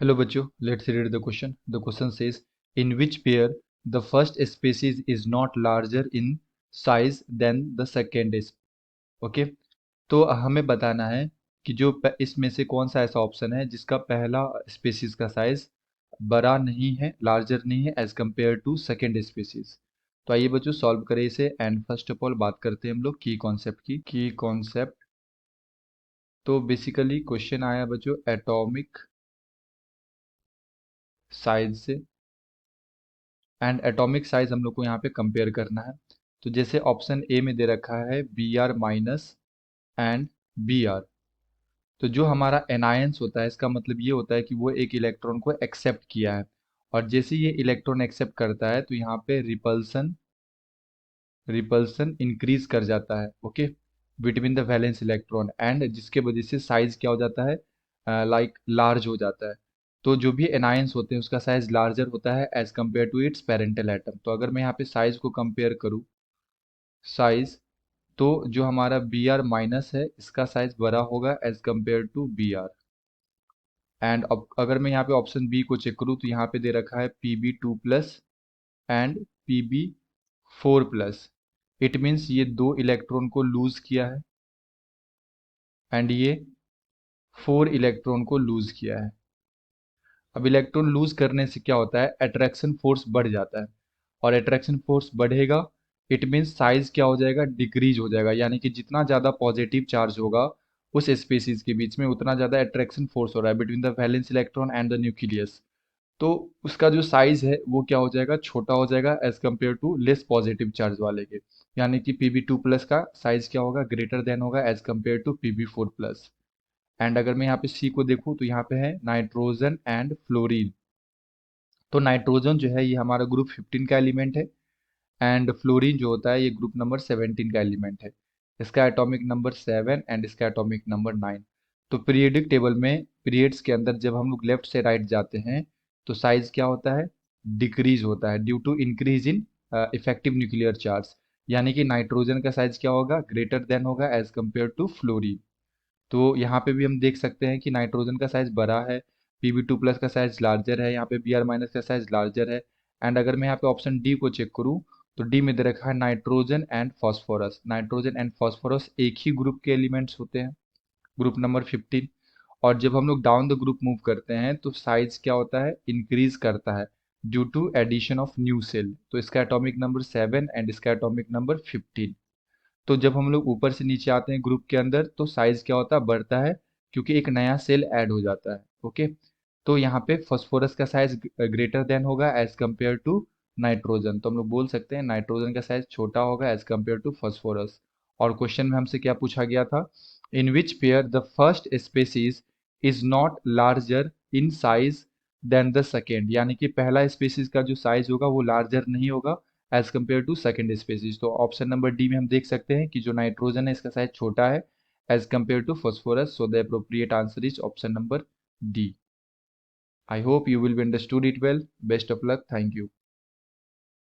Hello बच्चों, let's read the question. The question says, in which pair the first species is not larger in size than the second is. Okay, तो हमें बताना है कि जो इसमें से कौन सा ऐसा ऑप्शन है जिसका पहला स्पीसीज का साइज बड़ा नहीं है, लार्जर नहीं है as compare to second species. तो आइए बच्चों सॉल्व करें इसे। एंड फर्स्ट ऑफ ऑल बात करते हैं हम लोग की कॉन्सेप्ट। तो बेसिकली क्वेश्चन आया बच्चों एटॉमिक साइज से, एंड एटॉमिक साइज हम लोग को यहाँ पे कंपेयर करना है। तो जैसे ऑप्शन ए में दे रखा है B R minus and B R. तो जो हमारा एनायंस होता है इसका मतलब ये होता है कि वो एक इलेक्ट्रॉन को एक्सेप्ट किया है, और जैसे ये इलेक्ट्रॉन एक्सेप्ट करता है तो यहाँ पे रिपल्सन रिपल्सन इंक्रीज कर जाता है, okay, between the valence electron, and जिसके वजह से साइज क्या हो जाता है, लाइक लार्ज हो जाता है। तो जो भी एनायंस होते हैं उसका साइज लार्जर होता है as compare to its parental atom. तो अगर मैं यहाँ पे साइज को कंपेयर करूँ, साइज, तो जो हमारा बी आर माइनस है इसका साइज बड़ा होगा as compare to B R. And अब अगर मैं यहाँ पे ऑप्शन बी को चेक करूँ तो यहाँ पे दे रखा है P B two plus and P B four plus. It means ये दो इलेक्ट्रॉन को लूज किया है एंड ये फोर इलेक्ट्रॉन को लूज किया है। अब इलेक्ट्रॉन लूज करने से क्या होता है, अट्रैक्शन फोर्स बढ़ जाता है, और अट्रैक्शन फोर्स बढ़ेगा इट मीन्स साइज क्या हो जाएगा, डिक्रीज हो जाएगा। यानी कि जितना ज़्यादा पॉजिटिव चार्ज होगा उस स्पेसीज के बीच में उतना ज़्यादा अट्रैक्शन फोर्स हो रहा है between the valence electron and the nucleus. तो उसका जो साइज है वो क्या हो जाएगा, छोटा हो जाएगा as compared to less positive charge वाले के। यानी कि पी बी टू प्लस का साइज क्या होगा, ग्रेटर देन होगा as compared to P B four plus. And अगर मैं यहाँ पे सी को देखूँ तो यहाँ पे है नाइट्रोजन एंड फ्लोरीन। तो नाइट्रोजन जो है ये हमारा ग्रुप 15 का एलिमेंट है, एंड फ्लोरीन जो होता है ये ग्रुप नंबर 17 का एलिमेंट है। इसका एटॉमिक नंबर 7 एंड इसका एटॉमिक नंबर 9। तो पीरियडिक टेबल में पीरियड्स के अंदर जब हम लोग लेफ्ट से राइट जाते हैं तो साइज क्या होता है, डिक्रीज होता है due to increase in effective nuclear charge. यानी कि नाइट्रोजन का साइज क्या होगा, ग्रेटर देन होगा एज कम्पेयर टू फ्लोरीन। तो यहाँ पे भी हम देख सकते हैं कि नाइट्रोजन का साइज बड़ा है, पी बी टू प्लस का साइज लार्जर है, यहाँ पे बी आर माइनस का साइज लार्जर है। एंड अगर मैं यहाँ पे ऑप्शन डी को चेक करूँ तो डी में दे रखा है nitrogen and phosphorus. Nitrogen and phosphorus एक ही ग्रुप के एलिमेंट्स होते हैं, ग्रुप नंबर 15। और जब हम लोग डाउन द ग्रुप मूव करते हैं तो साइज क्या होता है, इंक्रीज करता है due to addition of new cell. तो इसका एटॉमिक नंबर 7 एंड इसका एटॉमिक नंबर 15। तो जब हम लोग ऊपर से नीचे आते हैं ग्रुप के अंदर तो साइज क्या होता है, बढ़ता है, क्योंकि एक नया सेल ऐड हो जाता है, ओके। तो यहाँ पे फास्फोरस का साइज ग्रेटर देन होगा एज कंपेयर टू नाइट्रोजन। तो हम लोग बोल सकते हैं नाइट्रोजन का साइज छोटा होगा एज कंपेयर टू फास्फोरस। और क्वेश्चन में हमसे क्या पूछा गया था, in which pair the first species is not larger in size than the second. यानी कि पहला स्पेसीज का जो साइज होगा वो लार्जर नहीं होगा as compared to second species. तो ऑप्शन नंबर डी में हम देख सकते हैं कि जो नाइट्रोजन है इसका साइज छोटा है as compared to phosphorus. So the appropriate answer is option number D. I hope you will be understood it well. Best of luck. Thank you.